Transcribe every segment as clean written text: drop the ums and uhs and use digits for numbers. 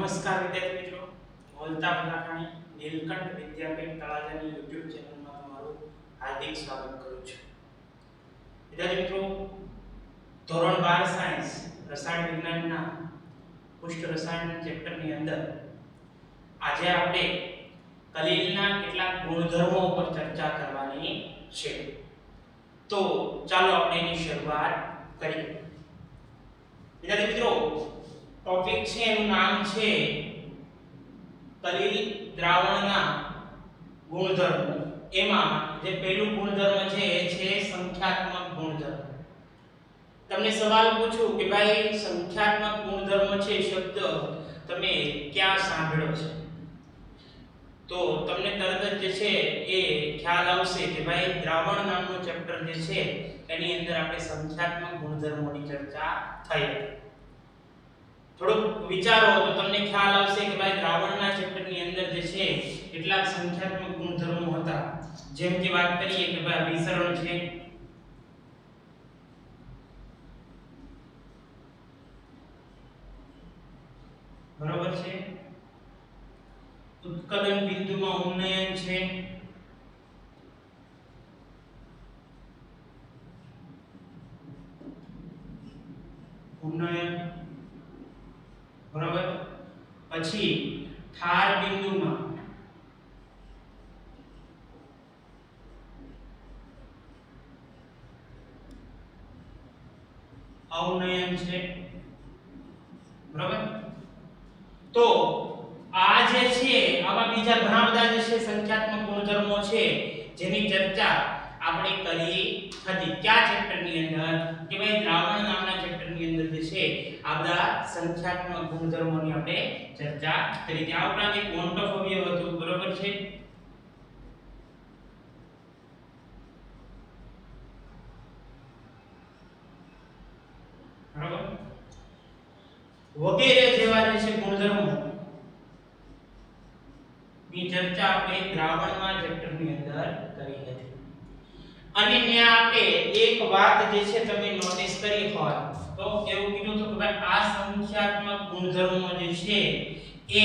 નમસ્કાર વિદ્યાર્થી મિત્રો, બોલતા ફલાકાણી નીલકંઠ વિદ્યાપીઠ તળાજાની YouTube ચેનલમાં તમારું હાર્દિક સ્વાગત કરું છું. વિદ્યાર્થી મિત્રો, ધોરણ 12 સાયન્સ રસાયણ વિજ્ઞાનના પુષ્ટ રસાયણ ચેપ્ટરની અંદર આજે આપણે કલીલના કેટલાક ગુણધર્મો પર ચર્ચા કરવાની છે. તો ચાલો આપણે એની શરૂઆત કરીએ. વિદ્યાર્થી મિત્રો, ટોપિક છે એનું નામ છે કલીલ દ્રાવણના ગુણધર્મો. એમાં જે પહેલું ગુણધર્મ છે એ છે સંખ્યાત્મક ગુણધર્મ. તમને સવાલ પૂછું કે ભાઈ સંખ્યાત્મક ગુણધર્મ છે શબ્દ તમે ક્યાં સાંભળ્યો છે, તો તમને તરત જ જે છે એ ખ્યાલ આવશે કે ભાઈ દ્રાવણ નામનું ચેપ્ટર જે છે એની અંદર આપણે સંખ્યાત્મક ગુણધર્મોની ચર્ચા થઈ હતી. થોડુંક વિચારો તો તમને ખ્યાલ આવશે કે ભાઈ દ્રાવણના ચેપ્ટરની અંદર જે છે કેટલાક સંખ્યાત્મક ગુણધર્મો હતા. જેમ કે વાત કરીએ કે ભાઈ અભિસરણ છે, બરોબર છે, ઉત્કલન બિંદુમાં ઉન્નયન છે, ઉન્નયન, બરાબર. પછી ઠાર બિંદુમાં અવનયન છે, બરાબર. તો આ જે છે આવા બીજા ઘણા બધા જે છે સંખ્યાત્મક ગુણધર્મો છે જેની ચર્ચા આપણે કરી હતી. કયા ચેપ્ટરની અંદર? કે ભાઈ દ્રાવણ નામના ચેપ્ટરની અંદર જે છે આ બધા સંખ્યાત્મક ગુણધર્મોની આપણે ચર્ચા કરી. ત્યાં ઉપરાંત એક વોન્ટ ઓફ અવયવ હતું, બરોબર છે, બરાબર, વગેરે જેવા જે છે ગુણધર્મો ની ચર્ચા આપણે દ્રાવણના ચેપ્ટરની અંદર કરી હતી. અને ત્યાં આપણે એક વાત જે છે તમે નોટિસ કરી હોય તો એવું કીધું હતું કે ભાઈ આ સંખ્યાત્મક ગુણધર્મો જે છે એ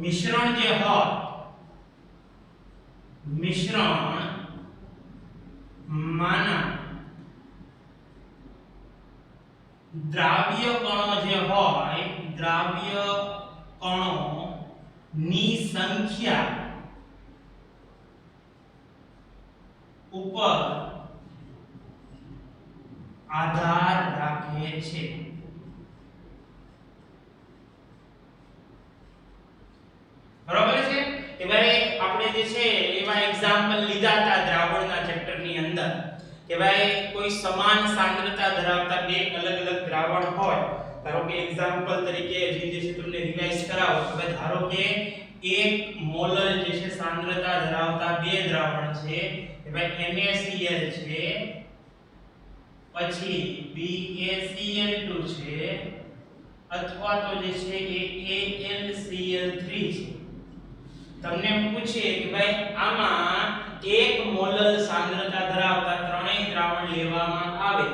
મિશ્રણ જે હોય, મિશ્રણ માના દ્રાવ્ય કણો જે હોય, દ્રાવ્ય કણો ની સંખ્યા ઉપર આધાર રાખે છે. બરાબર છે કે ભાઈ આપણે જે છે એવા એક્ઝામ્પલ લીધા હતા દ્રાવણના ચેપ્ટરની અંદર કે ભાઈ કોઈ સમાન સાંદ્રતા ધરાવતા બે અલગ અલગ દ્રાવણ હોય. ધારો કે એક્ઝામ્પલ તરીકે જે છે તમને રિવાઇઝ કરાવો કે ભાઈ ધારો કે 1 મોલર જે છે સાંદ્રતા ધરાવતા બે દ્રાવણ છે કે ભાઈ NaCl છે, પછી BaCl2 છે, અથવા તો જે છે એ AlCl3 છે. તમને પૂછે કે ભાઈ આમાં 1 મોલર સાંદ્રતા ધરાવતા ત્રણેય દ્રાવણ લેવામાં આવે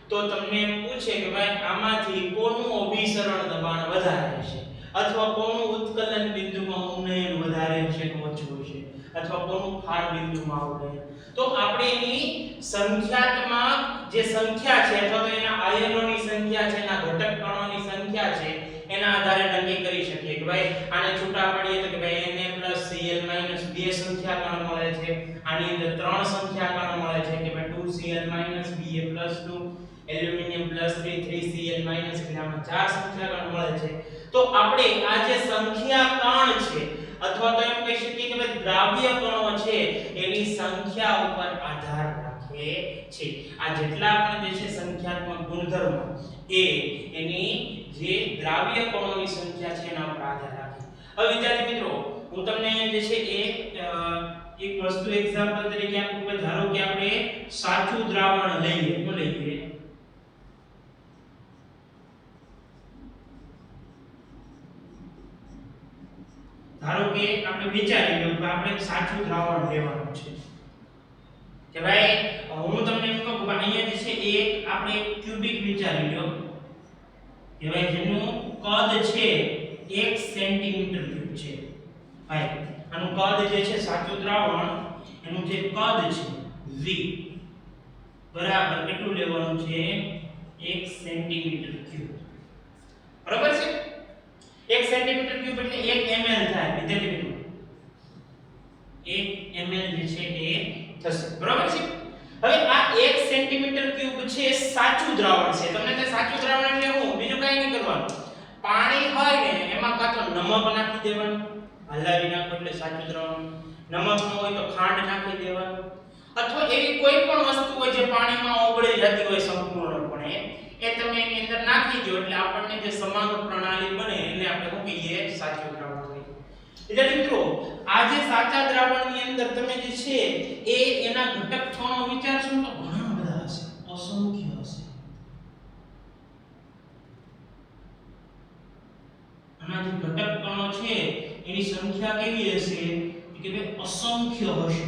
તો તમને પૂછે કે ભાઈ આમાંથી કોનું અભિસરણ દબાણ વધારે છે, અથવા કોનું ઉત્કલન બિંદુમાં ઉન્નયન વધારે છે કે ઓછું છે, અથવા કોનું ઠાર બિંદુમાં ઉન્નયન. તો આપણે એની સંખ્યાત્મક જે સંખ્યા છે અથવા તો એના આયનોની સંખ્યા છે, એના ઘટક કણોની સંખ્યા છે એના આધારે નક્કી કરી શકીએ કે ભાઈ આને છૂટા પાડીએ તો કે ભાઈ Na+Cl- બે સંખ્યા કણ મળે છે, આની અંદર ત્રણ સંખ્યા કણ મળે છે કે ભાઈ 2Cl- Ba+2, એલ્યુમિનિયમ +3 3Cl- એટલે આમાં ચાર સંખ્યા કણ મળે છે. તો આપણે આ જે સંખ્યા કણ છે અથવા તો એમ કહી શકીએ કે ભાઈ દ્રાવ્ય કણો છે એની સંખ્યા ઉપર આધાર રાખે છે. આ જેટલા પણ જે છે સંખ્યાત્મક ગુણધર્મો એ એની જે દ્રાવ્ય કણોની સંખ્યા છે એના ઉપર આધાર રાખે. હવે વિદ્યાર્થી મિત્રો, હું તમને જે છે એક વસ્તુ એક્ઝામ્પલ તરીકે આપું કે ધારો કે આપણે સાચું દ્રાવણ લઈએ તો લઈએ ધારો કે આપણે વિચારી લો કે આપણે સાચું દ્રાવણ લેવાનું છે કે ભાઈ હું તમને એમ કહું કે અહીંયા જે છે એક આપણે ક્યુબિક વિચારી લો કે ભાઈ જેનું કદ છે 1 સેન્ટીમીટર ક્યુબ છે ભાઈ આનું કદ જે છે સાચું દ્રાવણ એનું જે કદ છે v બરાબર કેટલું લેવાનું છે 1 સેન્ટીમીટર ક્યુબ બરાબર છે 1 સેન્ટીમીટર ક્યુબ એટલે 1 ml થાય વિદ્યાર્થી મિત્રો 1 ml જે છે એ થશે બરાબર છે હવે આ 1 સેન્ટીમીટર ક્યુબ છે સાચું દ્રાવણ છે તમને તે સાચું દ્રાવણ એટલે હું બીજું કાઈ નહીં કરવાનું પાણી હોય ને એમાં કાં તો નમક નાખી દેવાનું હલાવી નાખો એટલે સાચું દ્રાવણ નમક ન હોય તો ખાંડ નાખી દેવાનું અથવા એવી કોઈ પણ વસ્તુ હોય જે પાણીમાં ઓગળી જતી હોય સંપૂર્ણપણે એ તમે એની અંદર નાખી દો એટલે આપણને જે સમાંગત પ્રણાલી બને એને આપણે શું કહીએ સાચું દ્રાવણ કહીએ એટલે મિત્રો આ જે સાચા દ્રાવણની અંદર તમે જે છે એ એના ઘટક કણો વિચારશો તો ઘણા બધા હશે અસંખ્ય હશે આના જે ઘટક કણો છે એની સંખ્યા કેવી હશે કે ભાઈ અસંખ્ય હશે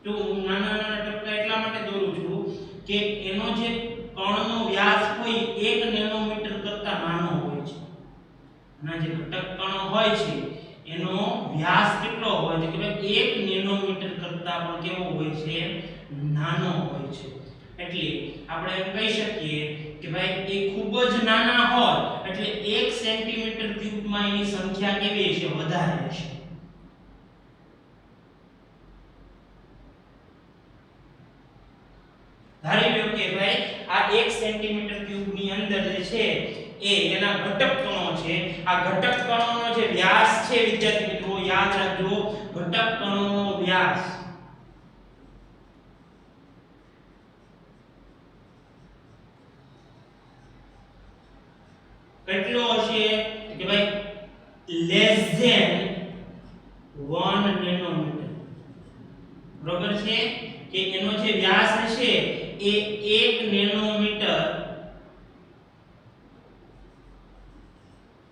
તો નાના નાના ટપકા એટલા માટે દોરું છું કે એનો જે કણનો વ્યાસ હોય 1 નેનોમીટર કરતા નાનો હોય છે અને જે ઘટક કણો હોય છે એનો વ્યાસ કેટલો હોય છે કે ભાઈ 1 નેનોમીટર કરતા પણ કેવો હોય છે નાનો હોય છે એટલે આપણે એમ કહી શકીએ કે ભાઈ એ ખૂબ જ નાના હોય એટલે 1 સેન્ટીમીટર ક્યુબમાં એની સંખ્યા કેવી હશે વધારે હશે ધારી લો કે ભાઈ આ 1 સેન્ટીમીટર ક્યુબ ની અંદર જે છે એ એના ઘટક કણો છે આ ઘટક કણોનો જે વ્યાસ છે વિદ્યાર્થી મિત્રો યાદ રાખજો ઘટક કણોનો વ્યાસ કેટલો હશે કે ભાઈ લેસ ધેન 1 નેનોમીટર બરોબર છે કે એનો જે વ્યાસ હશે એ 1 નેનોમીટર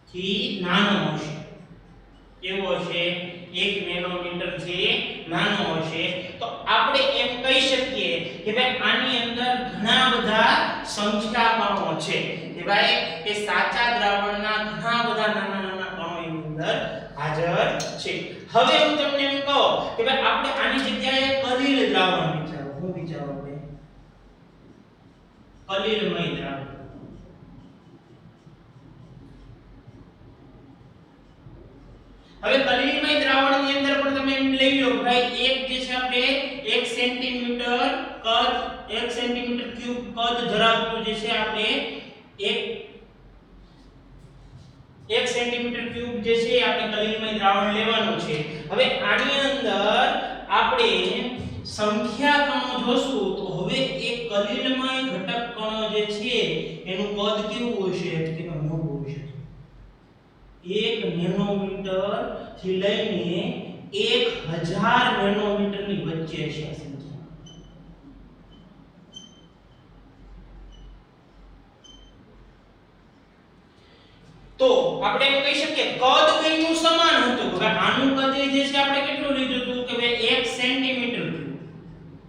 થી નાનો હશે કેવો હશે 1 નેનોમીટર થી નાનો હશે તો આપણે એમ કહી શકીએ કે ભાઈ આની અંદર ઘણા બધા સંખ્યા કણો છે કે ભાઈ એ સાચા દ્રાવણના ઘણા બધા નાના નાના કણો એની અંદર હાજર છે હવે હું તમને એમ કહું કે ભાઈ આપણે આની જગ્યાએ કલીલ દ્રાવણ વિચારો હું વિચારો ભાઈ કલીલમય દ્રાવણ હવે કલીલમય દ્રાવણની અંદર પણ તમે એમ લઈ લો ભાઈ એક જે છે આપણે 1 સેન્ટીમીટર કદ 1 સેન્ટીમીટર ક્યુબ કદ ધરાવતું જે છે આપણે 1 સેન્ટીમીટર ક્યુબ જે છે આપણે કલીલમય દ્રાવણ લેવાનું છે હવે આની અંદર આપણે સંખ્યા કણો જોશું તો હવે એક કલીલમય ઘટક કણો જે છે એનું કદ કેવું હશે કે મોટું હશે 1 નેનોમીટર થી લઈને 1000 નેનોમીટર ની વચ્ચે છે આ સંખ્યા તો આપણે એમ કહી શકીએ કદ બેયનું સમાન હતું હવે આનું કદ જે છે આપણે કેટલું લીધું હતું કે ભાઈ 1 સેન્ટીમીટર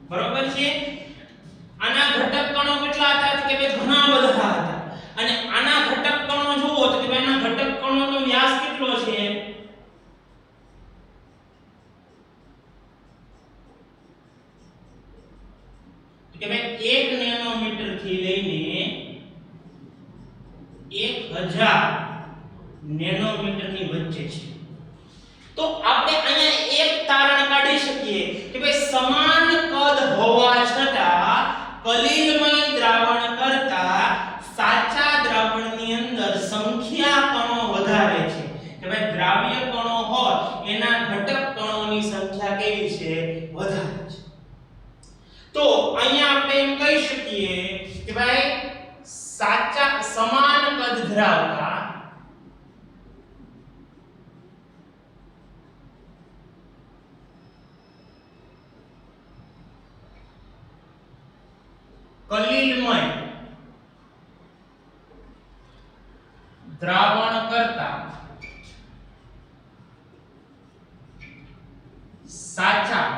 બરોબર છે આના ઘટક કણો કેટલા હતા કે ભાઈ ઘણા બધા હતા અને આના ઘટક કણો જુઓ તો કે ભાઈ આના ઘટક કણોનો વ્યાસ કેટલો છે કે ભાઈ 1 નેનોમીટર થી લઈને 1000 નેનોમીટર ની વચ્ચે છે તો આપણે અહીંયા એક તારણ કાઢી શકીએ કે ભાઈ સમાન કદ હોવા છતાં કલીલમય દ્રાવણ કરતા સાચા દ્રાવણની અંદર સંખ્યા કણો વધારે છે કે ભાઈ દ્રાવ્ય કણો હોય એના ઘટક કણોની સંખ્યા કેવી છે વધારે છે તો અહીંયા આપણે એમ કહી શકીએ કે ભાઈ સાચા સમાન કદ ધરાવતા કલીલમય દ્રાવણ કરતા સાચા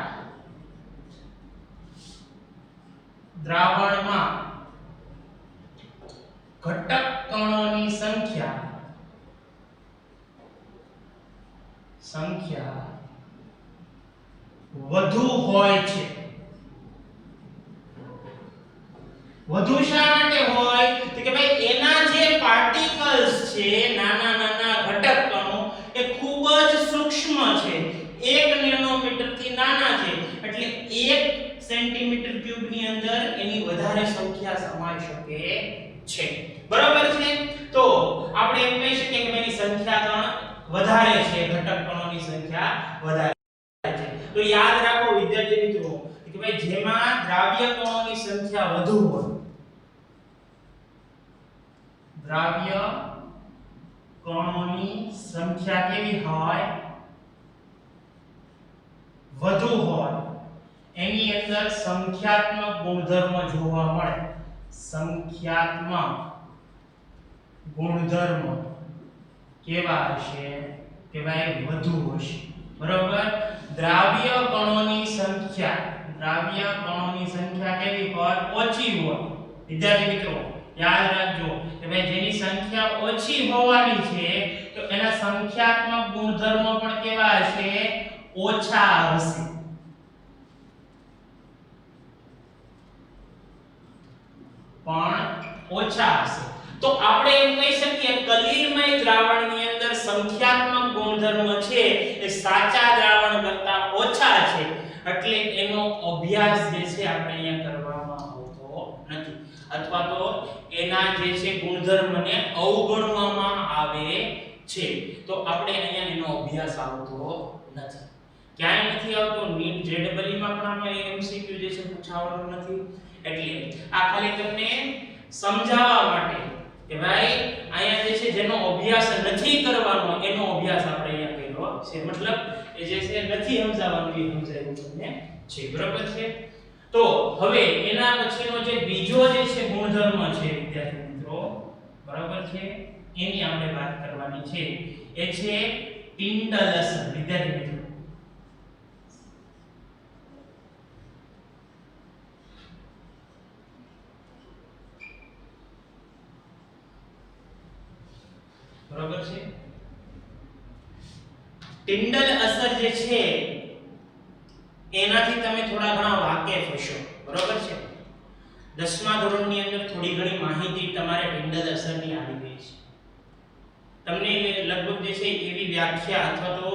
દ્રાવણમાં ઘટક કણોની સંખ્યા વધુ હોય છે. વધુ શા માટે હોય તો કે ભાઈ એના જે પાર્ટિકલ્સ છે, નાના નાના ઘટક કણો એ ખૂબ જ સૂક્ષ્મ છે, 1 નેનોમીટર થી નાના છે, એટલે 1 સેન્ટીમીટર ક્યુબ ની અંદર એની વધારે સંખ્યા સમાઈ શકે છે. બરાબર છે? તો આપણે એમ કહી શકીએ કે એની સંખ્યા વધારે છે, ઘટક કણોની સંખ્યા વધારે છે. તો યાદ રાખો વિદ્યાર્થી મિત્રો કે ભાઈ જેમાં દ્રાવ્ય કણોની સંખ્યા વધુ હોય, દ્રાવ્ય કણોની સંખ્યા કેવી હોય? વધુ હોય, એની અંદર સંખ્યાત્મક ગુણધર્મ જોવા મળે. સંખ્યાત્મક ગુણધર્મ કેવા હશે? કે ભાઈ વધુ હશે. બરોબર? દ્રાવ્ય કણોની સંખ્યા કેવી હોય? ઓછી હોય. વિદ્યાર્થી મિત્રો યાદ રાખજો કે ભાઈ જેની સંખ્યા ઓછી હોવાની છે તો એના સંખ્યાત્મક ગુણધર્મો પણ કેવા હશે? ઓછા હશે. તો આપણે એમ કહી શકીએ કલિલમય દ્રાવણની અંદર સંખ્યાત્મક ગુણધર્મ છે એ સાચા દ્રાવણ કરતા ઓછા છે, એટલે એનો અભ્યાસ જે છે આપણે અહીંયા કરવામાં આવતો નથી, અથવા તો એના જે છે ગુણધર્મને અવગણવામાં આવે છે. તો આપણે અહીંયા એનો અભ્યાસ આવતો નથી. ક્યાંય નથી આવતો. નીટ જેડબલઈ માં પણ આપણે એમસીક્યુ જે છે પૂછાવાનું નથી. એટલે આ ખાલી તમને સમજાવવા માટે કે ભાઈ અહીંયા જે છે જેનો અભ્યાસ નથી કરવાનો એનો અભ્યાસ આપણે અહીંયા કર્યો છે. મતલબ એ જે છે નથી સમજાવવાનું એ સમજાવ્યું તમને છે. બરાબર છે? તો હવે એના પછીનો જે બીજો જે છે ગુણધર્મ છે વિદ્યાર્થી મિત્રો, બરાબર છે, એની આપણે વાત કરવાની છે. એ છે ટિન્ડલ અસર. વિદ્યાર્થી મિત્રો બરાબર છે? ટિન્ડલ અસર જે છે એનાથી તમે થોડા ઘણા વાકેફ હશો. બરાબર છે? 10મા ધોરણની અંદર થોડી ઘણી માહિતી તમારે ટિન્ડલ અસરની આવી ગઈ છે. તમને લગભગ જે છે એવી વ્યાખ્યા અથવા તો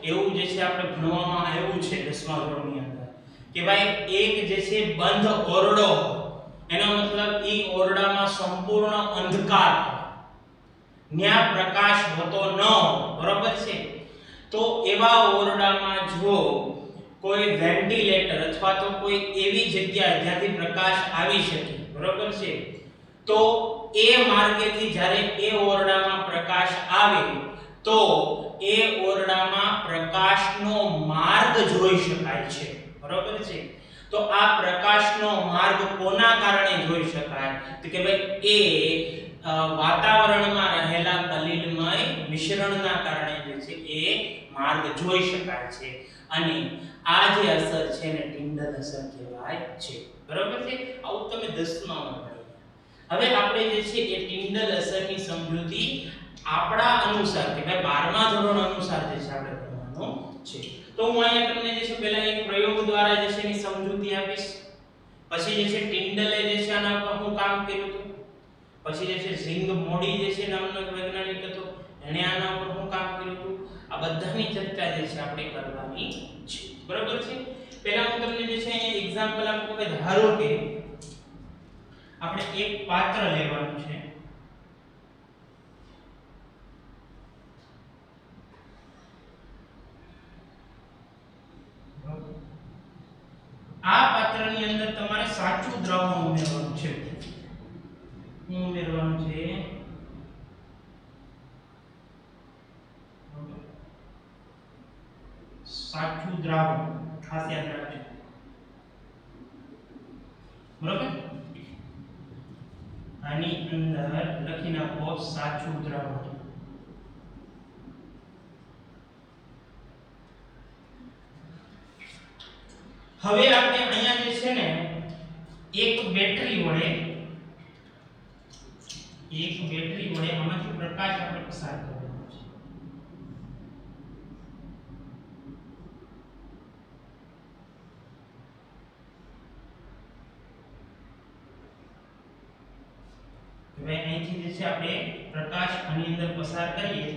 એવું જે છે આપણે ભણવામાં આવ્યું છે 10મા ધોરણની અંદર કે ભાઈ એક જે છે બંધ ઓરડો, એનો મતલબ એ ઓરડામાં સંપૂર્ણ અંધકાર, ન્યા પ્રકાશ હોતો ન, બરાબર છે? તો એવા ઓરડામાં જો કોઈ વેન્ટિલેટર અથવા તો કોઈ એવી જગ્યા જ્યાંથી પ્રકાશ આવી શકે, બરાબર છે, તો એ માર્ગેથી જ્યારે એ ઓરડામાં પ્રકાશ આવે તો એ ઓરડામાં પ્રકાશનો માર્ગ જોઈ શકાય છે. બરાબર છે? તો આ પ્રકાશનો માર્ગ કોના કારણે જોઈ શકાય? તો કે ભાઈ એ વાતાવરણમાં રહેલા કલિલમય મિશ્રણના કારણે જે છે એ માર્ગ જોઈ શકાય છે, અને આ જે અસર છે ને ટિન્ડલ અસર કહેવાય છે. બરાબર છે? આવું તમે 10માં ભણ્યા. હવે આપણે જે છે એ ટિન્ડલ અસરની સમજૂતી આપણા અનુસાર કે ભાઈ 12મા ધોરણ અનુસાર જે છે આપણે ભણવાનું છે. તો હું અહીંયા તમને જે છે પહેલા એક પ્રયોગ દ્વારા જે છે એની સમજૂતી આપીશ. પછી જે છે ટિન્ડલે જે છે આના પર હું કામ કર્યું હતું. પછી જે છે ઝિંગ મોડી જે છે નામનો એક વૈજ્ઞાનિક હતો, એણે આના ઉપર હું કામ કર્યું હતું. આ બધાની ચર્ચા જે છે આપણે કરવાની છે. બરાબર છે? પહેલા હું તમને જે છે અહીંયા એક્ઝામ્પલ આપું કે ધારો કે આપણે એક પાત્ર લેવાનું છે. આ પાત્રની અંદર તમારે સાચું દ્રાવણ ઉમેરવાનું છે. ઉમેરવાનું છે સાચું દ્રાવણ. ખાસ યાદ રાખજો. બરોબર? આની અંદર લખી નાખો સાચું દ્રાવણ. હવે આપણે અહીંયા જે છે ને એક બેટરી વડે એક બેટરી વડે આમાંથી પ્રકાશ આપણે પસાર કરવાનો છે. હવે અહીંથી જે છે આપણે પ્રકાશ આની અંદર પસાર કરીએ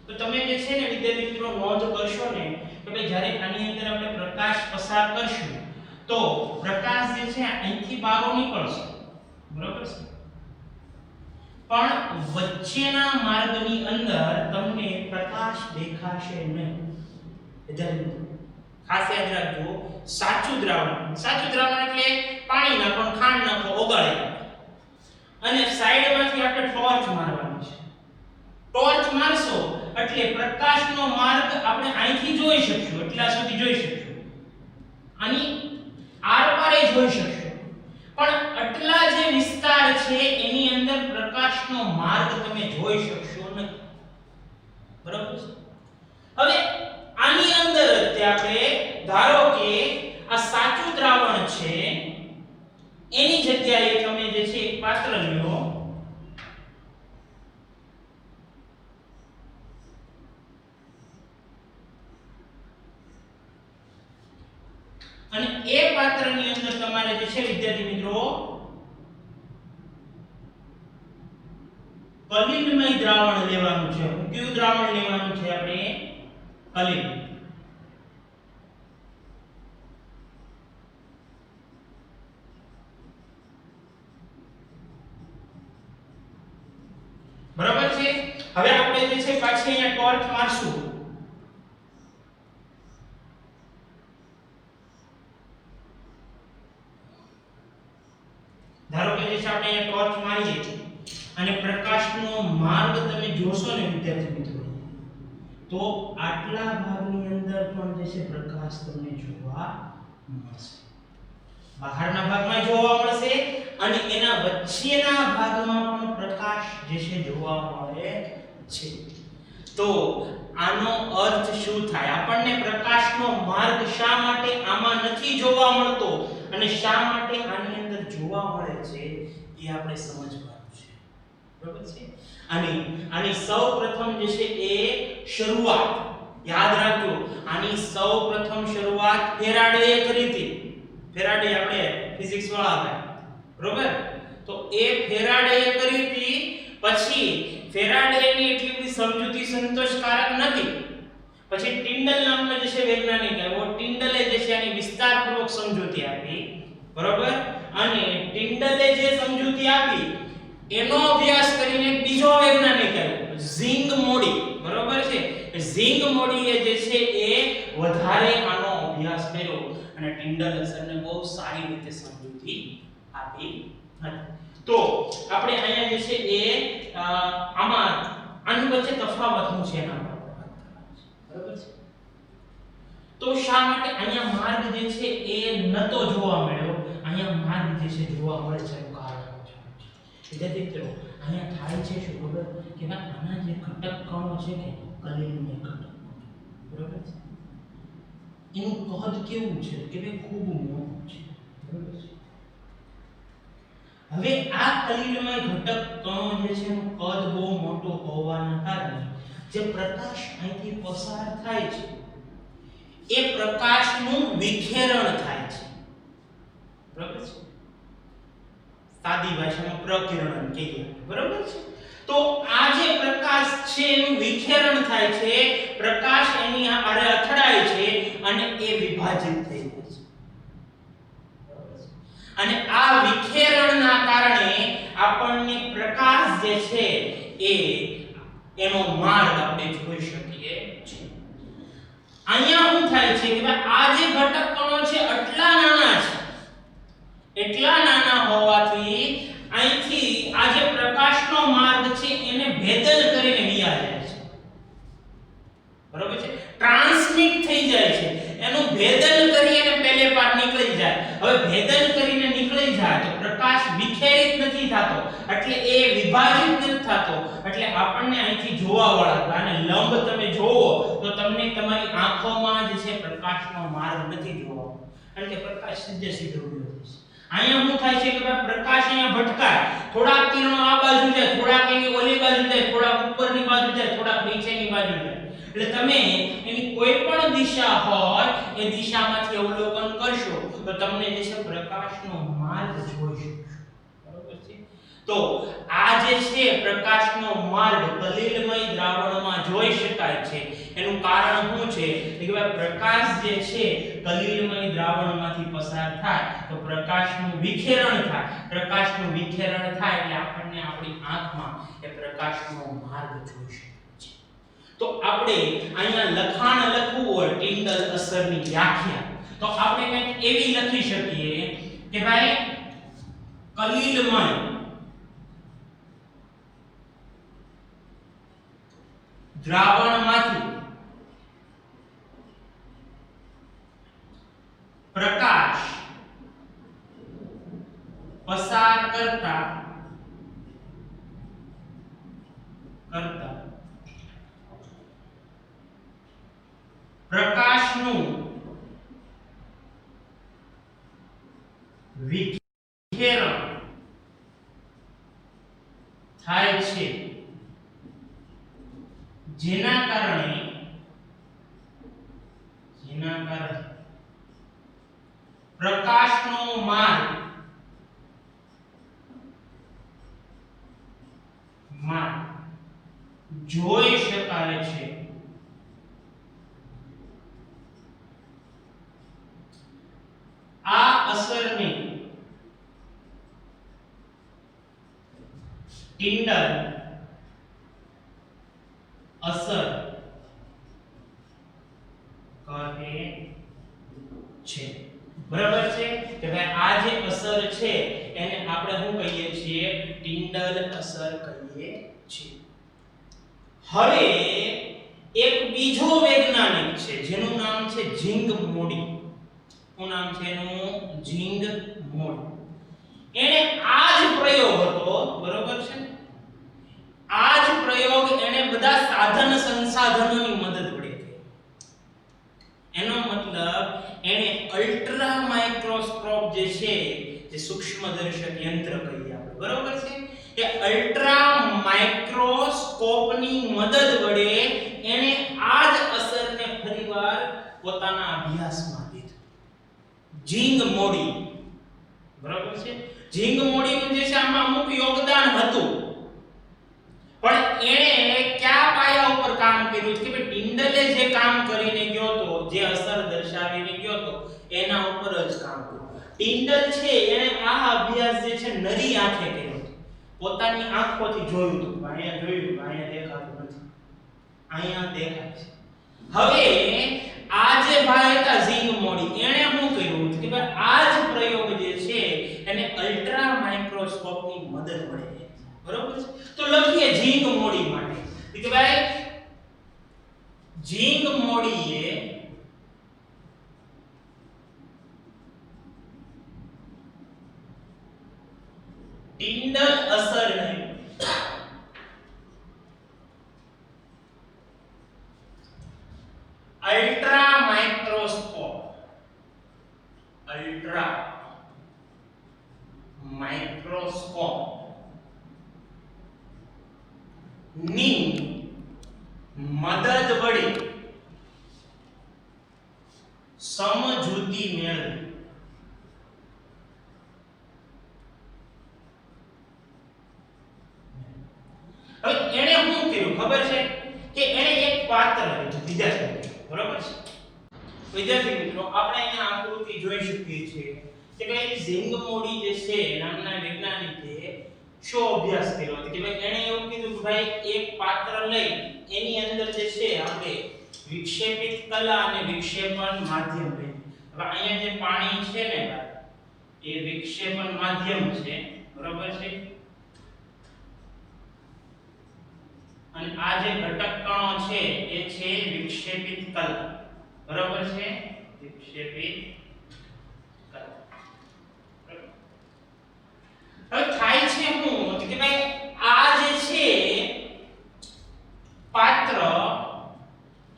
તો તમે જે છે ને વિદ્યાર્થી મિત્રો નોંધ કરશો ને કે ભાઈ જ્યારે આની અંદર આપણે પ્રકાશ પસાર કરશું તો પ્રકાશ જે છે અહીંથી બહાર નીકળશે, બરાબર છે, પણ વચ્ચેના માર્ગની અંદર તમને પ્રકાશ દેખાશે નહીં. વિદ્યાર્થી મિત્રો ખાસ યાદ રાખજો, સાચું દ્રાવણ એટલે પાણી નાખો, ખાંડ નાખો, ઓગાળી અને સાઈડમાંથી આપણે ટોર્ચ મારવાની છે. ટોર્ચ મારશો એટલે પ્રકાશનો માર્ગ આપણે અહીંથી જોઈ શકશું, એટલા સુધી જોઈ શકશું, આની આરપારે જોઈ શકશું, પણ આટલા જે વિસ્તાર છે એની અંદર પ્રકાશનો માર્ગ તમે જોઈ શકશો નહીં, બરાબર છે. હવે આની અંદર આપણે ધારો કે આ સાચું દ્રાવણ છે એની જગ્યાએ તમે જે છે એક પાત્ર લ્યો અને એ પાત્રની અંદર તમારે જે છે વિદ્યાર્થી મિત્રો કલિલમય દ્રાવણ લેવાનું છે. કયું દ્રાવણ લેવાનું છે આપણે? કલિલ. બરાબર છે. હવે આપણે જે છે પાછી અહીંયા ટોર્ચ મારશું. ધારો કે જે છે આપણે અહીંયા ટોર્ચ મારીએ અને પ્રકાશનો માર્ગ તમે જોશો ને વિદ્યાર્થી મિત્રો તો આટલા ભાગની અંદર પણ જે છે પ્રકાશ તમને જોવા મળશે, બહારના ભાગમાં જોવા મળશે અને એના વચ્ચેના ભાગમાં પણ પ્રકાશ જે છે જોવા મળે છે. તો આનો અર્થ શું થાય? આપણને પ્રકાશનો માર્ગ શા માટે આમાં નથી જોવા મળતો અને શા માટે આની અંદર જોવા મળે છે એ આપણે સમજવાનું છે, બરાબર છે. આની સૌપ્રથમ જે છે એ શરૂઆત યાદ રાખજો, આની સૌપ્રથમ શરૂઆત ફેરાડેએ કરી હતી. ફેરાડે આપણે ફિઝિક્સ વાળા હતા, બરોબર? તો એ ફેરાડેએ કરી હતી. પછી ફેરાડેની એટલી બધી સમજૂતી સંતોષકારક નથી. પછી ટિન્ડલ નામનો જે છે વૈજ્ઞાનિક આવ્યો, ટિન્ડલે જે છે આની વિસ્તારપૂર્વક સમજૂતી આપી, બરોબર? અને ટિન્ડલે જે સમજૂતી આપી એનો અભ્યાસ કરીને બીજો વૈજ્ઞાનિક આવ્યો ઝિંગ મોડી, બરોબર છે. ઝિંગ મોડીએ જે છે એ વધારે આનો અભ્યાસ કર્યો અને ટિન્ડલ સરને બહુ સારી રીતે સમજૂતી આપી હતી. તો આપણે અહીંયા જે છે એ આમાં આની વચ્ચે તફાવત શું છે એના પર વાત કરવાની છે, બરોબર છે. તો શા માટે અહીંયા માર્ગ જે છે એ નતો જોવા મળ્યો, અહીંયા માર્ગ જે છે જોવા મળે છે? કારણ છે વિદ્યાર્થી મિત્રો અહીંયા થાય છે શું ખબર કે આના જે ઘટક કણો છે કે કલિલમય ઘટક, બરોબર છે, એનું કદ કેવું છે કે ભાઈ ખૂબ મોટું છે, બરોબર છે. હવે આ કલિલમય ઘટક કણો જે છે એનું કદ બહુ મોટું હોવાના કારણે જે પ્રકાશ અહીંથી પસાર થાય છે એ પ્રકાશનું વિખેરણ થાય છે, બરાબર છે. સાદી ભાષામાં પ્રકિરણન કહીએ, બરાબર છે. તો આ જે પ્રકાશ છે એનું વિખેરણ થાય છે, પ્રકાશ એની આરે અથડાય છે અને એ વિભાજિત થઈ જાય છે, બરાબર છે. અને આ વિખેરણના કારણે આપણને પ્રકાશ જે છે એ એનો માર્ગ આપણે જોઈ શકીએ છીએ. અહીંયા શું થાય છે કે આ જે ઘટક કણો છે એટલા નાના છે, એટલા નાના હોવાથી અહીંથી આ જે પ્રકાશનો માર્ગ છે એને ભેદન કરીને વિયા જાય છે, બરોબર છે, ટ્રાન્સમિટ થઈ જાય છે. એનું ભેદન કરી અને પેલે પાર નીકળી જાય. હવે ભેદન કરીને નીકળી જાય તો પ્રકાશ વિખેરિત નથી થતો, એટલે એ વિભાજિત નથી થતો, એટલે આપણને અહીંથી જોવા વાળા અને લંબ તમે જોવો તો તમને તમારી આંખોમાં જે છે પ્રકાશનો માર્ગ નથી જોવા, કારણ કે પ્રકાશ સીધે સીધો ઉડ્યો જશે. અહીંયા શું થાય છે કે ભાઈ પ્રકાશ અહીંયા ભટકાય, થોડાક કિરણો આ બાજુ જાય, થોડાક એની ઓલી બાજુ જાય, થોડાક ઉપરની બાજુ જાય, થોડાક નીચેની બાજુ જાય. એટલે તમે એની કોઈ પણ દિશા હોય એ દિશામાંથી અવલોકન કરશો તો તમને જે છે પ્રકાશનો માર્ગ જોઈ શકશો. બરોબર છે? તો આ જે છે પ્રકાશનો માર્ગ કલિલમય દ્રાવણમાં જોઈ શકાય છે. એનું કારણ શું છે કે ભાઈ પ્રકાશ જે છે કલિલમય દ્રાવણમાંથી પસાર થાય તો પ્રકાશનું વિખેરણ થાય. પ્રકાશનું વિખેરણ થાય એટલે આપણને આપણી આંખમાં એ પ્રકાશનો માર્ગ જોઈ શકાય છે. તો આપણે અહીંયા લખાણ લખવું હોય ટિન્ડલ અસરની વ્યાખ્યા, તો આપણે કંઈક એવી લખી શકીએ કે ભાઈ કલિલમય દ્રાવણમાંથી પ્રકાશ પસાર કરતા પ્રકાશનું વિખેરણ થાય છે, જેના કારણે પ્રકાશનો માર્ગ જોઈ શકાય છે. આ અસરને ટિન્ડલ અસર કહે છે. બરાબર છે કે ભાઈ આ જે અસર છે એને આપણે શું કહીએ છીએ? ટિન્ડલ અસર કહીએ છીએ. હવે એક બીજો વૈજ્ઞાનિક છે જેનું નામ છે ઝિંગ મોડી. શું નામ છે એનું? ઝિંગ મોડી. એને આ જ પ્રયોગ હતો, બરોબર છે? આ જ પ્રયોગ એને બધા સાધન સંસાધનોની મદદ વડે કર્યો. એનો મતલબ એને અલ્ટ્રા માઇક્રોસ્કોપ જે છે, જે સૂક્ષ્મદર્શક યંત્ર કહીએ આપણે, બરોબર છે? એ અલ્ટ્રા માઇક્રોસ્કોપની મદદ વડે એને આ જ અસરને ફરીવાર પોતાના અભ્યાસમાં લીધું. ઝિંગ મોડી, બરાબર છે? ઝિંગ મોડીનું જે છે આમાં અમુક યોગદાન હતું, પણ એણે કયા પાયા ઉપર કામ કર્યું કે ભાઈ ટિન્ડલે જે કામ કરીને ગયો તો, જે અસર દર્શાવીને ગયો તો એના ઉપર જ કામ કર્યું. ટિન્ડલ છે એણે આ અભ્યાસ જે છે નરી આંખે કર્યો, પોતાની આંખોથી જોયું હતું. અહીંયા જોયું, અહીંયા દેખાતું નથી, અહીંયા દેખાય છે. હવે આ જે ભાઈ હતા ઝિંગ મોડી, એણે શું કર્યું કે ભાઈ આ જ પ્રયોગ જે છે એને અલ્ટ્રા માઇક્રોસ્કોપની મદદ વડે, બરોબર છે? તો લખીએ ઝિંગ મોડી માટે કે ભાઈ ઝિંગ મોડીએ ટિન્ડલ અસરને અલ્ટ્રા માઇક્રોસ્કોપ ની મદદ વડે સમજૂતી મેળવી. હવે એણે શું કર્યું ખબર છે કે એણે એક પાત્ર લીધું. વિદ્યાર્થી, બરોબર છે? વિદ્યાર્થી મિત્રો, આપણે અહીંયા આકૃતિ જોઈ શકીએ છીએ કે ભાઈ ઝિંગ મોડી જે છે નામના વૈજ્ઞાનિકે શો અભ્યાસ કર્યો હતો કે ભાઈ એણે એવું કીધું કે ભાઈ એક પાત્ર લઈ એની અંદર જે છે આપણે વિક્ષેપિત કલા અને વિક્ષેપણ માધ્યમ લઈ. હવે અહીંયા જે પાણી છે ને ભાઈ, એ વિક્ષેપણ માધ્યમ છે, બરોબર છે? અને આ જે ઘટક કણો છે એ છે વિક્ષેપિત કલા, બરોબર છે? વિક્ષેપિત કલા. હવે થાય છે શું કે ભાઈ આ જે છે પાત્ર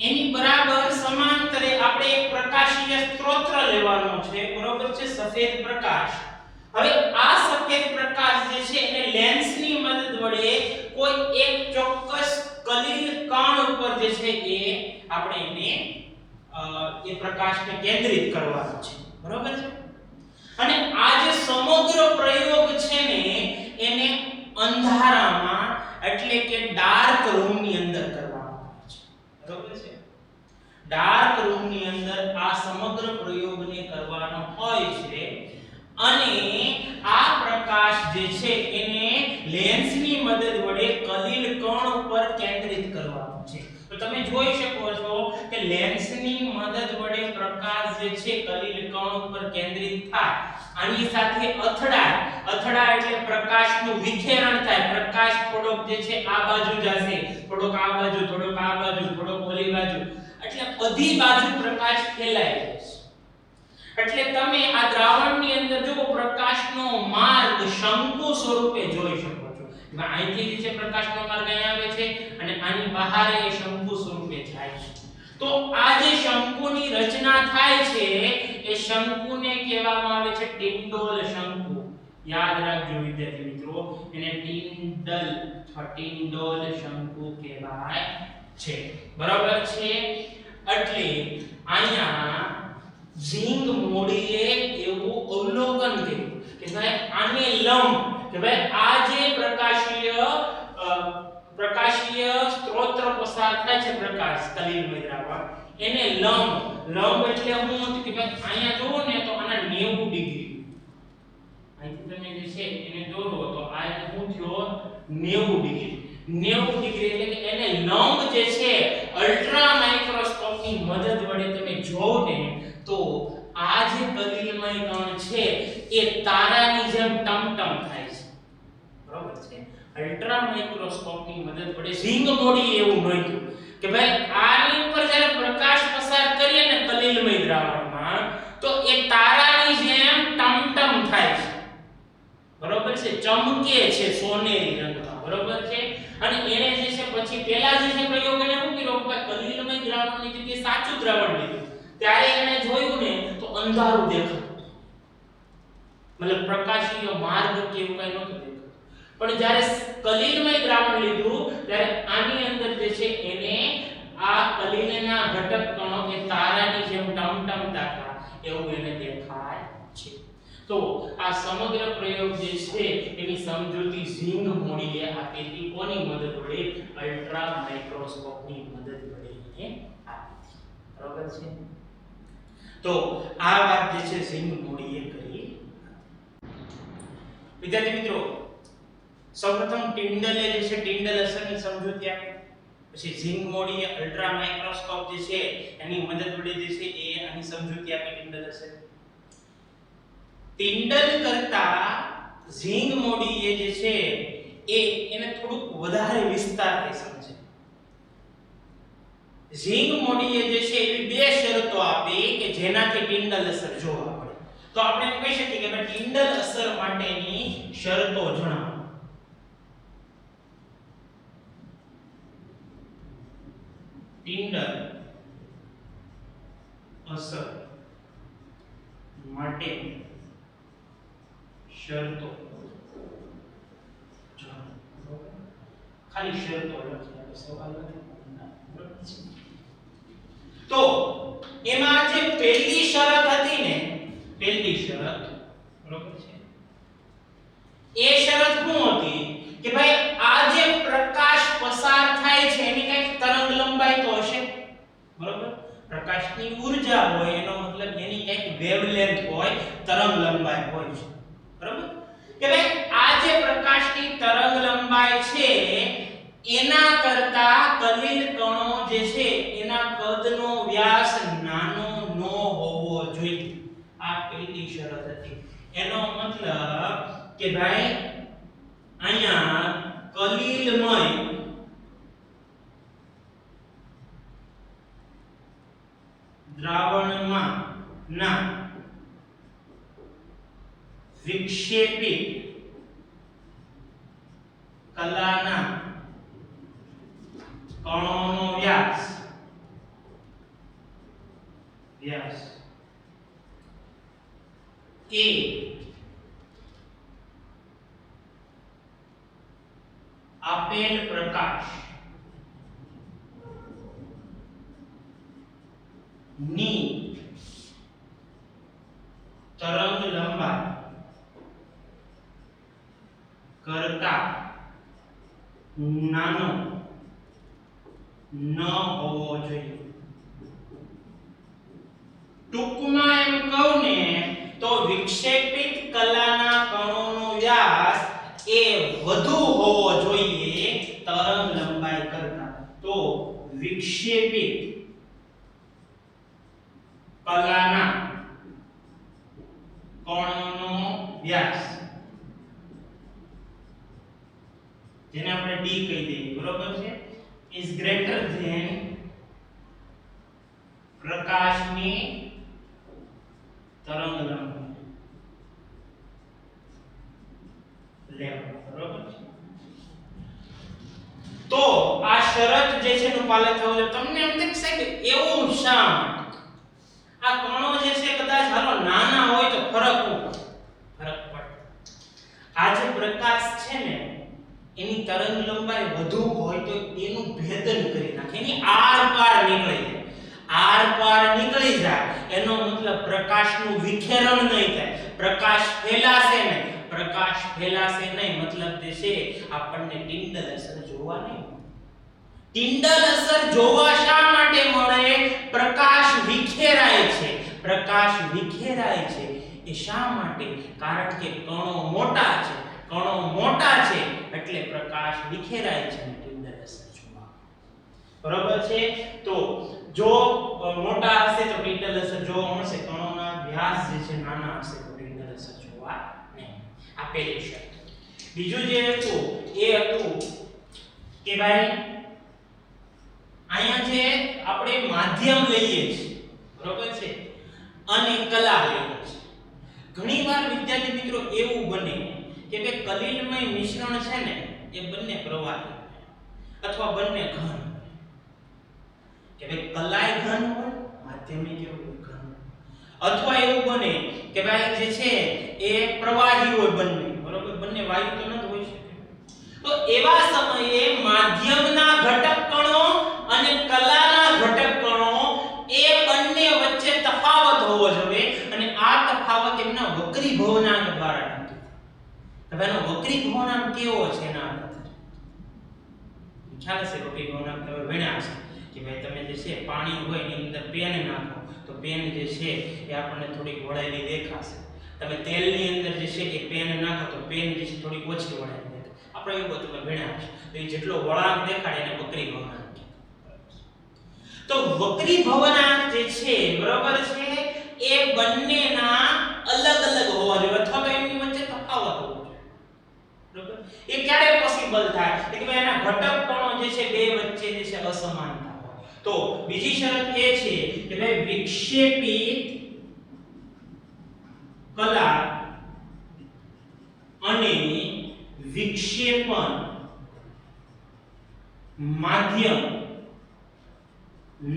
એની બરાબર સમાંતરે આપણે એક પ્રકાશીય સ્ત્રોત લેવાનો છે, છે સફેદ પ્રકાશ. હવે આ સફેદ પ્રકાશ જે છે એને લેન્સની મદદ વડે કોઈ એક ચોક્કસ કલીલ કણ ઉપર જે છે એ આપણે એને એ પ્રકાશને કેન્દ્રિત કરવાનો છે. બરોબર છે? અને આ જે સમગ્ર પ્રયોગ છે ને એને અંધારામાં એટલે કે ડાર્ક રૂમની અંદર કરવામાં આવે છે. બરોબર છે? ડાર્ક રૂમની અંદર આ સમગ્ર પ્રયોગને કરવાનો હોય છે અને આ પ્રકાશ જે છે એને લેન્સની મદદ વડે કલીલ કણ ઉપર કેન્દ્રિત કરવાનો છે. તો તમે જોઈ શકો છો કે લેન્સની મદદ વડે પ્રકાશ જે છે કલીલ કણ ઉપર કેન્દ્રિત થાય. આની સાથે અથડાય એટલે પ્રકાશનું વિખેરણ થાય. પ્રકાશ થોડોક જે છે આ બાજુ જશે, થોડોક આ બાજુ, થોડોક આ બાજુ, થોડોક ઓલી બાજુ, એટલે બધી બાજુ પ્રકાશ ફેલાઈ જશે. એટલે તમે આ દ્રાવણની અંદર જો પ્રકાશનો માર્ગ શંકુ સ્વરૂપે જોઈ શકો છો. અહીંથી જે પ્રકાશનો માર્ગ અહીં આવે છે અને આની બહાર એ શંકુ સ્વરૂપે જાય છે. તો આ જે શંકુની રચના થાય છે એ શંકુને કહેવામાં આવે છે ટિંડોલ શંકુ. યાદ રાખજો વિદ્યાર્થી મિત્રો, એને ટિંડોલ શંકુ કહેવાય છે. બરાબર છે? એટલે અહીંયા ઝિંગ મોડીએ એવું અવલોકન કર્યું કે ભાઈ આને લંબ કે ભાઈ આ જે પ્રકાશીય સ્ત્રોત પસાર થાય છે પ્રકાશ કલીલમય દ્રાવણ એને લંબ એટલે શું કે ભાઈ અહીંયા જોવો ને તો આના 90 ડિગ્રી અહીંથી તમે જે છે એને દોરો તો આ શું થયો 90 ડિગ્રી એટલે કે એને લંબ જે છે અલ્ટ્રા માઇક્રોસ્કોપની મદદ વડે તમે જોવો ને તો આ જે કલીલમય કણ છે એ તારાની જેમ ટમટમ થાય છે. બરોબર છે? અલ્ટ્રા માઇક્રોસ્કોપની મદદ વડે ઝિંગ મોડી એવું નોંધ્યું કે ભાઈ આની ઉપર જ્યારે પ્રકાશ પસાર કરીએ ને કલીલમય દ્રાવણમાં તો એ તારાની જેમ ટમટમ થાય છે. બરોબર છે? ચમકે છે સોનેરી રંગમાં. બરોબર છે? અને એને જે છે પછી પહેલા જે છે પ્રયોગ એને શું કર્યો કે કલીલમય દ્રાવણની જગ્યાએ સાચું દ્રાવણ લીધું. ત્યારે એને જોયું ને તો અંધારું દેખાતું. મતલબ પ્રકાશીય માર્ગ કે એવું કઈ નહોતું દેખાતું. પણ જ્યારે કલીલમય દ્રાવણ લીધું ત્યારે આની અંદર જે છે એને આ કલીલના ઘટક કણો કે તારાની જેમ ટમટમતા હતા એવું એને દેખાય છે. તો આ સમગ્ર પ્રયોગ જે છે એની સમજૂતી ઝિંગ મોડીએ આપી હતી. કોની મદદ વડે? અલ્ટ્રા માઇક્રોસ્કોપની મદદ વડે એને આપી. બરાબર છે? તો આ વાત જે છે ઝિંગ મોડીએ કરી. વિદ્યાર્થી મિત્રો, સૌપ્રથમ ટિન્ડલે જે છે ટિન્ડલ અસરની સમજૂતી આપી. પછી ઝિંગ મોડીએ અલ્ટ્રા માઇક્રોસ્કોપ જે છે એની મદદ વડે જે છે એ આની સમજૂતી આપી ટિન્ડલ અસર. ટિન્ડલ કરતા ઝિંગ મોડીએ જે છે એને થોડુંક વધારે વિસ્તારથી સમજે. ઝિંગ મોડીએ જે છે એવી બે શરતો આપી કે જેનાથી ટિન્ડલ અસર જોવા મળે. તો આપણે એમ કહી શકીએ કે ટિન્ડલ અસર માટેની શરતો જણાવો. ટિન્ડલ અસર માટે શરતો જણાવો. ખાલી શરતો લખી આપે, સવાલ નથી. તો એમાં જે પહેલી શરત હતી ને, પહેલી શરત બરોબર છે, એ શરત શું હતી કે ભાઈ આ જે પ્રકાશ પસાર થાય છે એની કઈક તરંગ લંબાઈ તો હશે. બરોબર? પ્રકાશની ઊર્જા હોય એનો મતલબ એની કઈક વેવલેન્થ હોય, તરંગ લંબાઈ હોય છે. બરોબર? કે ભાઈ આ જે પ્રકાશની તરંગ લંબાઈ છે એના કરતા કલીલ કણો જે છે એના કદનો વ્યાસ નાનો ન હોવો જોઈએ. આ પહેલી શરત હતી. એનો મતલબ કે ભાઈ અહીંયા કલીલમય દ્રાવણમાં ના વિક્ષેપિત કલાના કણોનો વ્યાસ એ આપેલ પ્રકાશ ની તરંગ લંબાઈ કરતા નાનો ન હોવો જોઈએ. ટૂંકમાં એમ કહું ને તો વિક્ષેપિત કલાના કણોનો વ્યાસ એ વધુ હોવો જોઈએ તરંગ લંબાઈ કરતા. તો વિક્ષેપિત કલાના કણોનો વ્યાસ જેને આપણે d કહી દઈએ, બરોબર છે, is greater than પ્રકાશની તરંગ લંબાઈ લેવલ, બરોબર છે. તો આ શરત જે છે નું પાલન થવું જોઈએ. તમને એમ થાય સાહેબ એવું શા માટે? આ કણો જે છે કદાચ હાલો નાના હોય તો ફરક પડે. આ જે પ્રકાશ છે ને એની તરંગ લંબાઈ વધુ હોય તો એનું ભેદન કરી નાખે, એની આર પાર નીકળી જાય. આર પાર નીકળી જાય એનો મતલબ પ્રકાશનું વિખેરણ નહીં થાય, પ્રકાશ ફેલાશે નહીં. પ્રકાશ ફેલાશે નહીં મતલબ તે છે આપણને ટિન્ડલ અસર જોવા નહીં. ટિન્ડલ અસર જોવા શા માટે મળે? પ્રકાશ વિખેરાય છે. પ્રકાશ વિખેરાય છે એ શા માટે? કારણ કે કણો મોટા છે. કણો મોટા છે એટલે પ્રકાશ વિખેરાય છે અને ટિન્ડલ અસર જોવા. બરોબર છે. તો જો મોટા હશે તો ટિન્ડલ અસર જોવા મળશે, કણોના વ્યાસ જે છે નાના હશે તો ટિન્ડલ અસર જોવા નહીં. આ પહેલી શરત. બીજું જે હતું એ હતું કે ભાઈ અહીંયા જે આપણે માધ્યમ લઈએ છીએ, બરોબર છે, અને કલા લઈએ છીએ. ઘણીવાર વિદ્યાર્થી મિત્રો એવું બને કે ભાઈ કલિલમય મિશ્રણ છે ને એ બંને પ્રવાહી અથવા બંને ઘન, કે ભાઈ કલાય ઘન હોય માધ્યમિક કેવું ઘન, અથવા એવું બને કે ભાઈ જે છે એ પ્રવાહી હોય બંને, બરોબર, બંને વાયુ તો ન હોઈ શકે. તો એવા સમયે માધ્યમના ઘટક કણો અને કલાના ઘટક કણો એ બંને વચ્ચે તફાવત હોવો જોઈએ અને આ તફાવત એમના વક્રીભવનાંક દ્વારા નક્કી થાય. હવે એનો વક્રીભવનાંક કેવો છે એના આધારે ખ્યાલ હશે. વક્રીભવનાંક તમે ભણ્યા હશે કે ભાઈ તમે જે છે પાણી હોય એની અંદર પેન નાખો તો પેન જે છે એ આપણને થોડીક વળાયેલી દેખાશે. તમે તેલની અંદર જે છે એ પેન નાખો તો પેન જે છે થોડીક ઓછી વળાયેલી દેખાય. આપણે એવું બધું તમે ભણ્યા હશે. તો એ જેટલો વળાંક દેખાડે એને વક્રીભવનાંક. તો વક્રીભવનાંક જે છે, બરોબર છે, એ બંનેના અલગ અલગ હોવા જોઈએ અથવા તો એમની વચ્ચે તફાવત હોવો જોઈએ. બરોબર? એ ક્યારે પોસિબલ થાય કે ભાઈ એના ઘટક કણો જે છે બે વચ્ચે જે છે અસમાનતા હોય. તો બીજી શરત એ છે કે ભાઈ વિક્ષેપિત કલા અને વિક્ષેપણ માધ્યમ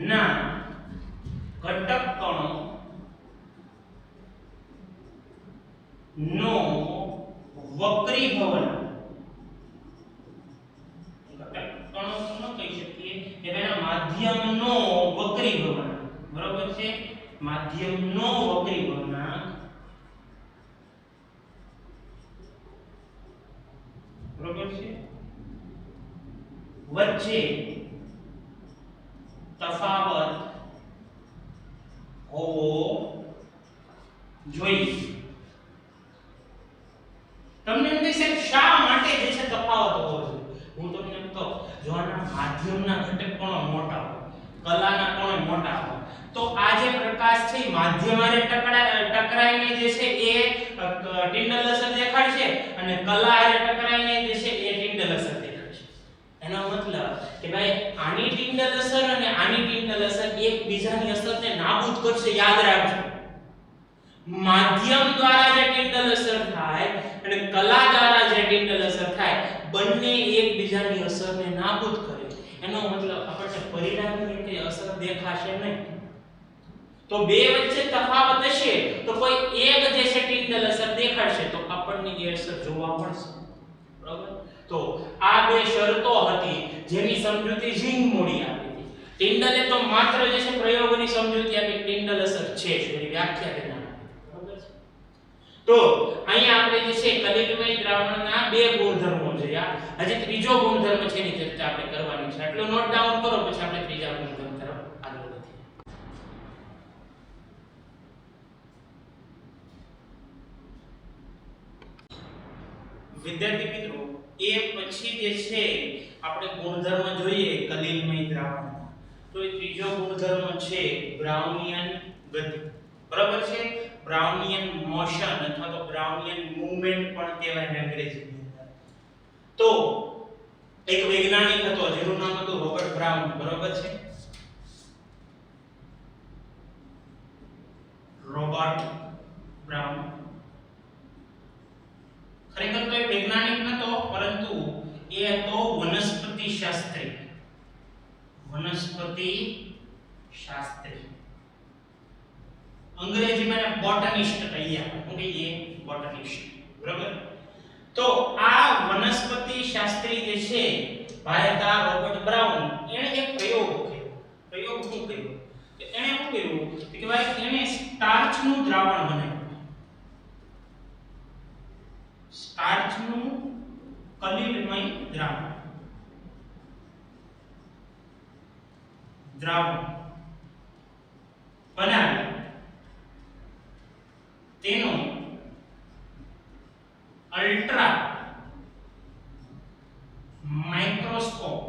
ના ઘટક કણો નો વક્રીભવનાંક, ઘટક કણો નો કહી શકીએ કે એના માધ્યમનો વક્રીભવનાંક, બરોબર છે, માધ્યમનો વક્રીભવનાંક, બરોબર છે, વચ્ચે તફાવત હોવો જોઈએ. તમને એમ કહેશે શા માટે જે છે તફાવત હોવો જોઈએ? હું તમને એમ કહું, જો આના માધ્યમના ઘટક કણો મોટા હોય, કલાના કણો મોટા હોય, તો આ જે પ્રકાશ છે માધ્યમ હારે ટકરાઈને જે છે એ ટિન્ડલ અસર દેખાડશે અને કલા હારે ટકરાઈને જે છે એ ટિન્ડલ અસર દેખાડશે. એનો મતલબ કે ભાઈ આની ટિન્ડલ અસર અને આની ટિન્ડલ અસર એકબીજાની અસરને નાબૂદ કરશે. યાદ રાખજો, માધ્યમ દ્વારા જે ટિન્ડલ અસર થાય અને કલા દ્વારા જે ટિન્ડલ અસર થાય બંને એકબીજાની અસરને નાબૂદ કરે. એનો મતલબ આપણને પરિણામી કે અસર દેખાશે નહીં. તો બે વચ્ચે તફાવત હશે તો કોઈ એક જે છે ટિંડલ અસર દેખાડશે તો આપણને એ અસર જોવા મળશે બરાબર તો આ બે શરતો હતી જેની સમજૂતી ઝિંગ મોડી આપી હતી ટિંડલે તો માત્ર જે છે પ્રયોગની સમજૂતી આપી ટિંડલ અસર છે એની વ્યાખ્યા તેના બરાબર છે તો અહીંયા આપણે જે છે કલિલમય દ્રાવણના બે ગુણધર્મો જોયા હજી ત્રીજો ગુણધર્મ છે એની ચર્ચા આપણે કરવાની છે એટલે નોટ ડાઉન કરો પછી આપણે ત્રીજા ગુણધર્મ તરફ આગળ વધીએ વિદ્યાર્થી મિત્રો એ પછી જે છે આપણે ગુણધર્મ જોઈએ કલિલમય દ્રાવણના તો એ ત્રીજો ગુણધર્મ છે બ્રાઉનિયન ગતિ બરાબર છે બ્રાઉનિયન મોશન અથવા તો બ્રાઉનિયન મૂવમેન્ટ પણ કહેવાય અંગ્રેજીની અંદર તો એક વૈજ્ઞાનિક હતો જેનું નામ હતું રોબર્ટ બ્રાઉન બરાબર છે રોબર્ટ બ્રાઉન ખરેખર તો એ વૈજ્ઞાનિક નતો પરંતુ એ હતો વનસ્પતિ શાસ્ત્રી અંગ્રેજીમાં બોટનિસ્ટ કહીએ આપણે કહીએ બોટનિસ્ટ બરાબર તો આ વનસ્પતિ શાસ્ત્રી જે છે ભાઈ હતા રોબર્ટ બ્રાઉન એણે એક પ્રયોગ કર્યો શું કર્યો કે એણે શું કર્યું કે ભાઈ એણે સ્ટાર્ચનું દ્રાવણ બનાવ્યું સ્ટાર્ચનું કલિલમય દ્રાવણ બનાવી તેનો અલ્ટ્રા માઇક્રોસ્કોપ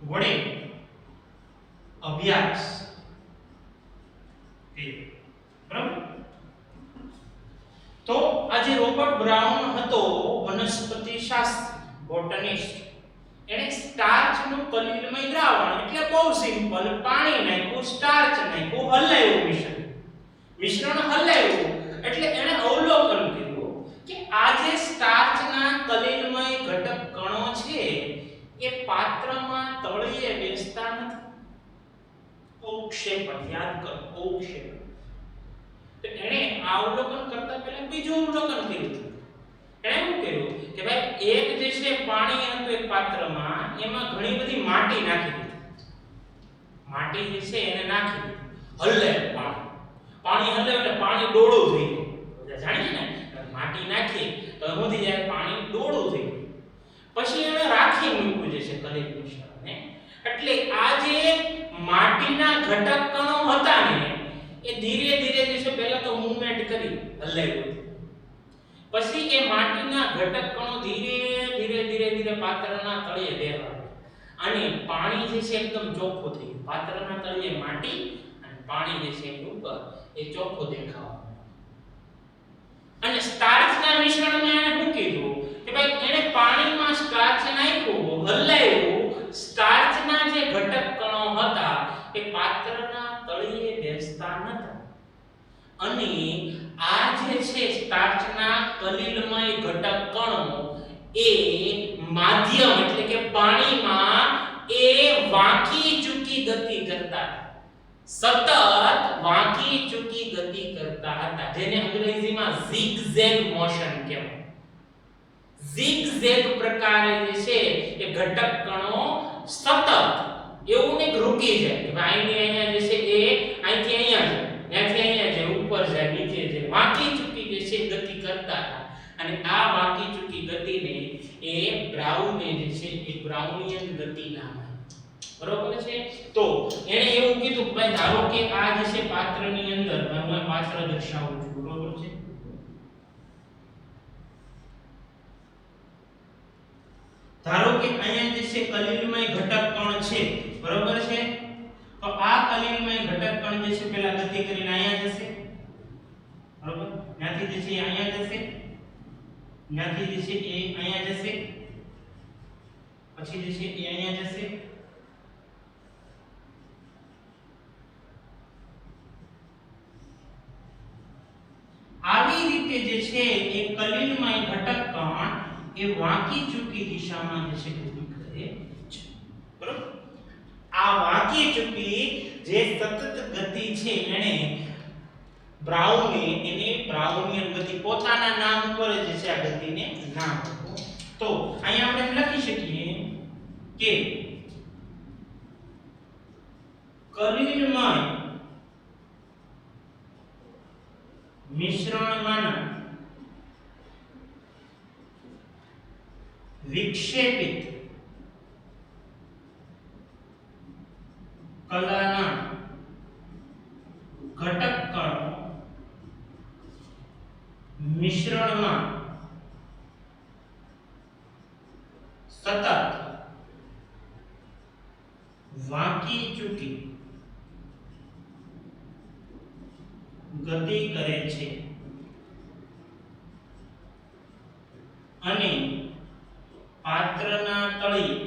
વડે અભ્યાસ બરાબર તો આજે રોબર્ટ બ્રાઉન હતો વનસ્પતિ શાસ્ત્રી બોટનિસ્ટ એને સ્ટાર્ચનું કલિલમય દ્રાવણ એટલે બહુ સિમ્પલ પાણી નાખ્યું સ્ટાર્ચ નાખ્યું હલાવ્યું મિશ્રણ હલાવ્યું એટલે એને અવલોકન કર્યું કે આ જે સ્ટાર્ચના કલિલમય ઘટક કણો છે એ પાત્રમાં તળિયે બેસતા નથી ઔક્ષેપણ યાદ કરો ઔક્ષેપણ તો એણે આ અવલોકન કરતા પહેલા બીજું અવલોકન કર્યું એણે શું કર્યું કે ભાઈ એક જે છે પાણી હતું એક પાત્રમાં એમાં ઘણી બધી માટી નાખી દીધી માટી જે છે એને નાખી દીધી હલે પાણી હલે એટલે પાણી ડોળું થઈ ગયું જાણીએ ને માટી નાખી તો શું થઈ જાય પાણી ડોળું થઈ ગયું પછી એને રાખી મૂક્યું જે છે કલિલ મિશ્રણને એટલે આ જે માટીના ઘટક કણો હતા ને એ ધીરે ધીરે જે છે પહેલા તો મૂવમેન્ટ કરી હલાવ્યું પછી એ માટીના ઘટક કણો ધીરે પાત્રના તળિયે બેસવા અને પાણી જે છે એકદમ ચોખ્ખું થઈ ગયું પાત્રના તળિયે માટી અને પાણી જે છે એની ઉપર એ ચોખ્ખું દેખાવા અને સ્ટાર્ચના મિશ્રણમાં એને શું કીધું કે ભાઈ એને પાણીમાં સ્ટાર્ચ નાખ્યું હલાવ્યું સ્ટાર્ચના જે ઘટક કણો હતા એ પાત્રના તળિયે બેસતા નહોતા અને આ જે છે સ્ટાર્ચના કલિલમય ઘટક કણો એ માધ્યમ એટલે કે પાણીમાં એ વાંકી ચૂકી ગતિ કરતા સતત વાંકી ચૂકી ગતિ કરતા હતા જેને અંગ્રેજીમાં zigzag મોશન કહેવાય zigzag પ્રકારે જે છે એ ઘટક કણો સતત એવું ને રૂકી જાય કે ભાઈ અહીંયા જે છે એ અહીંથી અહીંયા જાય ત્યાંથી અહીંયા જાય ઉપર જાય નીચે જાય વાંકી ચૂકી જે છે ગતિ કરતા હતા અને આ વાંકી ચૂકી ગતિને એ બ્રાઉને જે છે એ બ્રાઉનિયન ગતિ નામ બરોબર છે તો એને એવું કીધું કે ભાઈ ધારો કે આ જે છે પાત્રની અંદર હું પાત્ર દર્શાવું છું બરોબર છે ધારો કે અહીંયા જે છે કલિલમય ઘટક કણ છે બરોબર છે તો આ કલિલમય ઘટક કણ જે છે પહેલા ગતિ કરીને અહીંયા જશે બરોબર ત્યાંથી જે છે અહીંયા જશે ત્યાંથી જે છે એ અહીંયા જશે પછી જે છે એ અહીંયા જશે આવી રીતે જે છે એ કલિલમય ઘટક કણ એ વાંકી ચૂકી દિશામાં જે છે ગતિ કરે વાંકી ચૂકી જે સતત ગતિ છે એને બ્રાઉનિયન ગતિ પોતાના નામ પર જે છે આ ગતિને નામ આપો. તો અહીંયા આપણે લખી શકીએ કે કલિલમય મિશ્રણમાંના વિક્ષેપિત કલાના ઘટક કણો મિશ્રણમાં સતત વાંકી ચૂકી ગતિ કરે છે અને પાત્રના તળિયે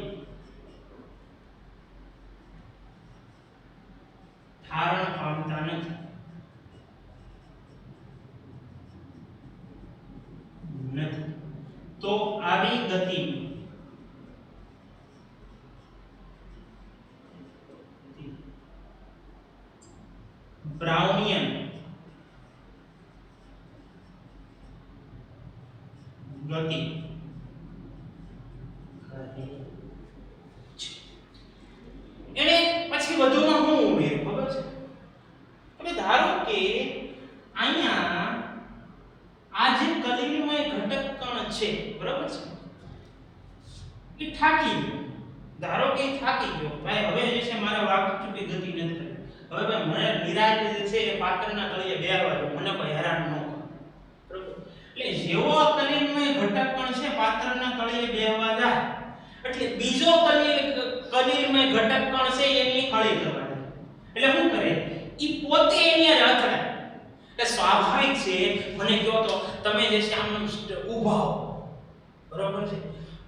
ઠારણ પામતા નથી. તો આવી ગતિ બ્રાઉનિયન ગતિ એને પછી વધુમાં હું ઉમેર્યું ખબર છે? હવે ધારો કે અહીંયા આ જે કલિલમય ઘટક કણ છે બરાબર છે એ થાકી ગયો. ધારો કે થાકી ગયો ભાઈ, હવે જે છે મારે વાંકી ચૂકી ગતિ નથી કરવી. હવે ભાઈ મને નિરાશ જે છે એ પાત્રના તળિયે બેસવા દો, મને કોઈ હેરાન ન કરો બરાબર. એટલે જેવો કલિલમય ઘટક કણ છે પાત્રના તળિયે બેસવા જાય એટલે બીજો કલિલમય ઘટક કણ છે એની હળી કરવા દે. એટલે શું કરે? ઈ પોતે એની હારે અથડાય. એટલે સ્વાભાવિક છે, મને કહો તો તમે જે છે આમ ઊભા હો બરોબર છે,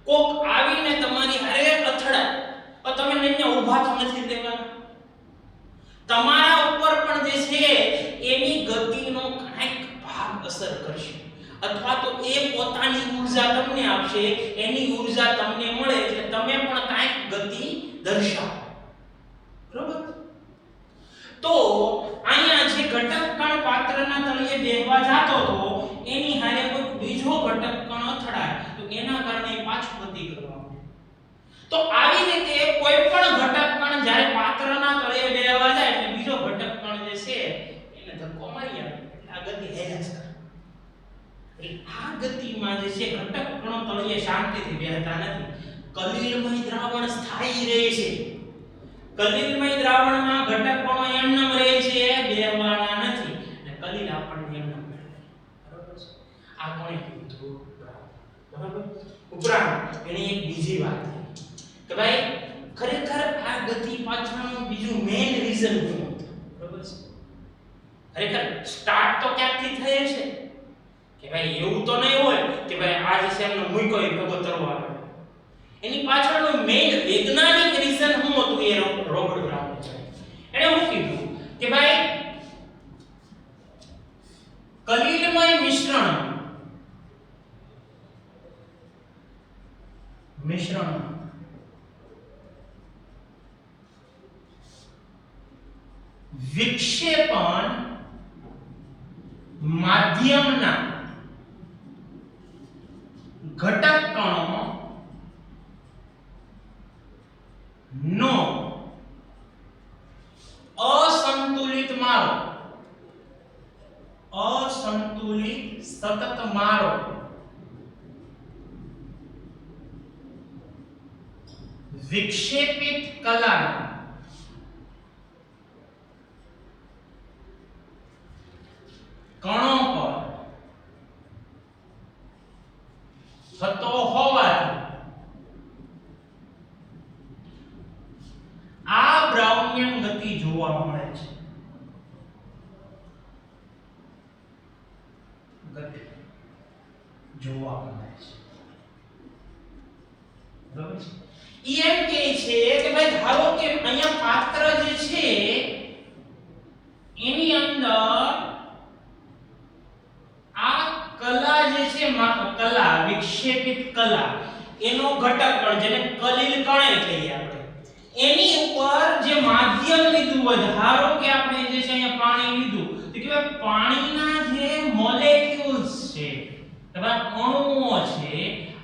કોક આવીને તમારી હારે અથડાય તો તમે અહીંયા ઊભા તો નથી દેવાના. તમારા ઉપર પણ જે છે એની ગતિનો કાંઈક ભાગ અસર કરશે, અથવા તો એ પોતાની ઊર્જા તમને આપશે, એની ઊર્જા તમને મળે એટલે તમે પણ કાંઈક ગતિ દર્શાવો બરોબર. તો અહીંયા જે ઘટક કણ પાત્રના તળિયે બેસવા જાતો હતો એની હારે કોઈ બીજો ઘટક કણ અથડાય તો એના કારણે પાછું ગતિ કરવા માંડે. તો આવી રીતે કોઈ પણ ઘટક કણ જ્યારે પાત્રના તળિયે બેસવા જાય એટલે બીજો ઘટક કણ જે છે એને ધક્કો મારી આવે એટલે આ ગતિ હેરાસ કરે. આ ગતિમાં જે છે ઘટક કણો તળિયે શાંતિથી બેસતા નથી. કલિલમય દ્રાવણ સ્થાયી રહે છે. કલિલમય દ્રાવણમાં ઘટક કણો એમનેમ રહે છે, બેસવાના નથી. એટલે કલિલ આપણને એમનેમ મળે બરોબર છે. આ કોણે કીધું? બરાબર. ઉપરાંત એની એક બીજી વાત કે ભાઈ ખરેખર આ ગતિ પાછળનું બીજું મેઇન રીઝન શું હતું બરોબર છે? ખરેખર સ્ટાર્ટ તો ક્યાંથી થઈ છે કે ભાઈ એવું તો નહીં હોય કે ભાઈ આ જે છે એમનો મૂકો એ ભેગો તરવા આવે. એની પાછળનું મેઇન વૈજ્ઞાનિક રીઝન શું હતું એ રોબર્ટ બ્રાઉને એણે શું કીધું કે ભાઈ કલિલમય મિશ્રણ વિક્ષેપણ માધ્યમના ઘટક કણો નો અસંતુલિત સતત મારો વિક્ષેપિત કલાના કણો પર થતો હોવાથી આ બ્રાઉનિયન ગતિ જોવા મળે છે. ગતિ જોવા મળે છે બરાબર છે. એમ કહે છે કે ભાઈ ધારો કે અહીંયા પાત્ર જે છે એની અંદર આ કલા જે છે કલા વિક્ષેપિત કલા એનો ઘટક કણ જેને કલિલ કણ કહીએ આપણે એની ઉપર જે માધ્યમ લીધું હોય, ધારો કે આપણે જે છે અહીંયા પાણી લીધું, તો કે ભાઈ પાણીના જે મોલેક્યુલ્સ છે અથવા અણુઓ છે,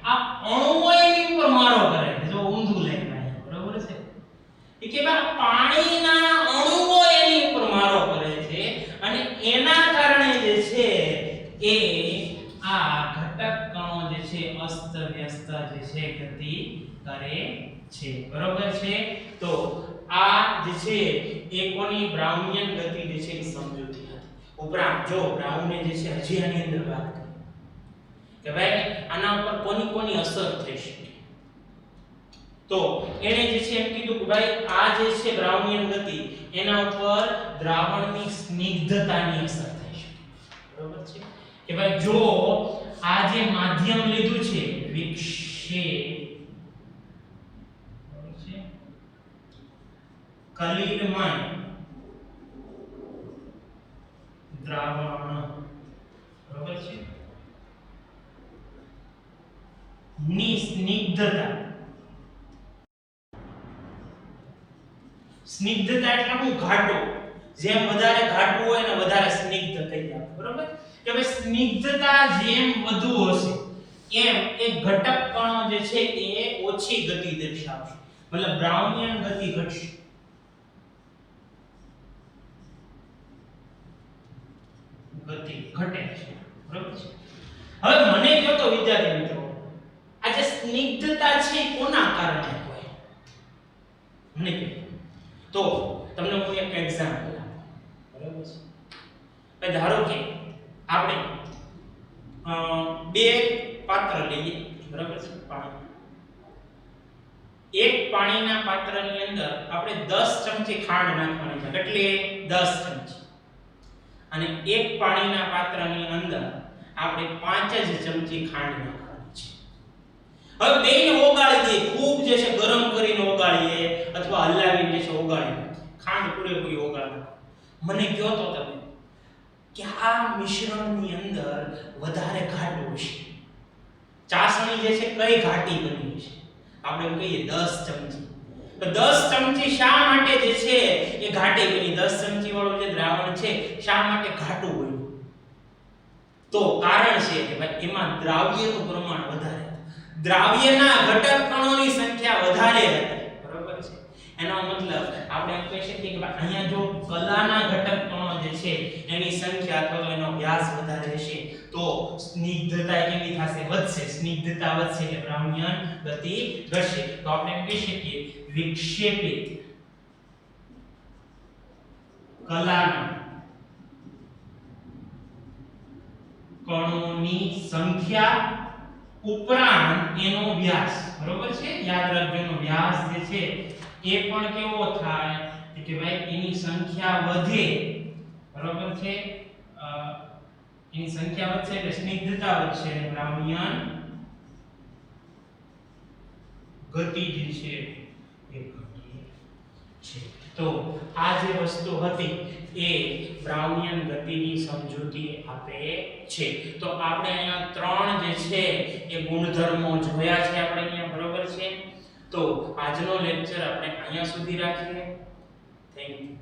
આ અણુઓ એની ઉપર મારો કરે છે. જો ઊંધું લખાય, બરોબર છે? કે ભાઈ પાણીના અણુઓ એની ઉપર મારો કરે છે અને એના કારણે જે છે એ આ ઘટક કણો જે છે અસ્ત વ્યસ્ત જે છે ગતિ કરે છે. બરોબર છે? તો આ જે છે એ કોની બ્રાઉનિયન ગતિ જે છે એ સમજૂતી હતી. ઉપરાંત જો બ્રાઉને જે છે હજી આની અંદર વાત કરી કે ભાઈ આના ઉપર કોની અસર થઈ શકે, તો એને જે છે એમ કીધું કે ભાઈ આ જે છે બ્રાઉનિયન ગતિ એના ઉપર દ્રાવણની સ્નિગ્ધતાની અસર થઈ શકે. બરોબર છે? કે ભાઈ જો આ જે માધ્યમ લીધું છે વિક્ષેપ, બરોબર છે, કલિલમય દ્રાવણ, બરોબર છે, ની સ્નિગ્ધતા, સ્નિગ્ધતા એટલે શું? ઘાટો. જેમ વધારે ઘાટું હોય ને વધારે સ્નિગ્ધ થઈ જાય. બરોબર? કે ભાઈ સ્નિગ્ધતા જેમ વધુ હશે એમ એક ઘટક કણો જે છે એ ઓછી ગતિ દર્શાવશે, મતલબ બ્રાઉનિયન ગતિ ઘટશે. ગતિ ઘટે છે. બરોબર છે? હવે મને કહો તો વિદ્યાર્થી મિત્રો, આ જે સ્નિગ્ધતા છે કોના કારણે હોય? મને કહો તો તમને હું એક એક્ઝામ્પલ આપું. બરોબર છે? ભાઈ ધારો કે આપણે બે પાત્ર લઈએ. બરાબર છે? પાણી. એક પાણીના પાત્રની અંદર આપણે 10 ચમચી ખાંડ નાખવાની છે, એટલે 10 ચમચી. અને એક પાણીના પાત્રની અંદર આપણે 5 જ ચમચી ખાંડ નાખવાની છે. હવે બેને ઓગાળી દઈએ, ખૂબ જે છે ગરમ કરીને ઓગાળીએ અથવા હલાવીને જે છે ઓગાળીએ. ખાંડ પૂરેપૂરી ઓગાળો. મને કહો તો તમે કે આ મિશ્રણની અંદર વધારે ઘાટું હશે. ચાસણી જે છે કઈ ઘાટી બની છે? આપણે એમ કહીએ 10 ચમચી. તો 10 ચમચી શા માટે જે છે એ ઘાટી બની? 10 ચમચી વાળું જે દ્રાવણ છે શા માટે ઘાટું બન્યું? તો કારણ છે કે ભાઈ એમાં દ્રાવ્યનું પ્રમાણ વધારે હતું. દ્રાવ્યના ઘટક કણોની સંખ્યા વધારે હતી. બરોબર છે? એનો મતલબ આપણે એમ કહી શકીએ કે ભાઈ અહીંયા જો કલાના ઘટક કણો જે છે એની સંખ્યા અથવા તો એનો વ્યાસ વધારે હશે તો સ્નિગ્ધતા કેવી થશે? વધશે. સ્નિગ્ધતા વધશે એટલે બ્રાઉનિયન ગતિ ઘટશે. તો આપણે એમ કહી શકીએ વિક્ષેપિત કલાના કણોની સંખ્યા ઉપરાંત એનો વ્યાસ, બરોબર છે? યાદ રાખજો એનો વ્યાસ જે છે એ પણ કેવો થાય કે ભાઈ એની સંખ્યા વધે. બરોબર છે? એની સંખ્યા વધશે એટલે સ્નિગ્ધતા વધશે અને બ્રાઉનિયન ગતિ જે છે એ ઘટે છે. તો આ જે વસ્તુ હતી એ બ્રાઉનિયન ગતિની સમજૂતી આપે છે. તો આપણે અહીંયા 3 જે છે એ ગુણધર્મો જોયા છે આપણે અહીંયા. બરોબર છે? તો આજનો લેક્ચર આપણે અહીંયા સુધી રાખીએ. Thank you.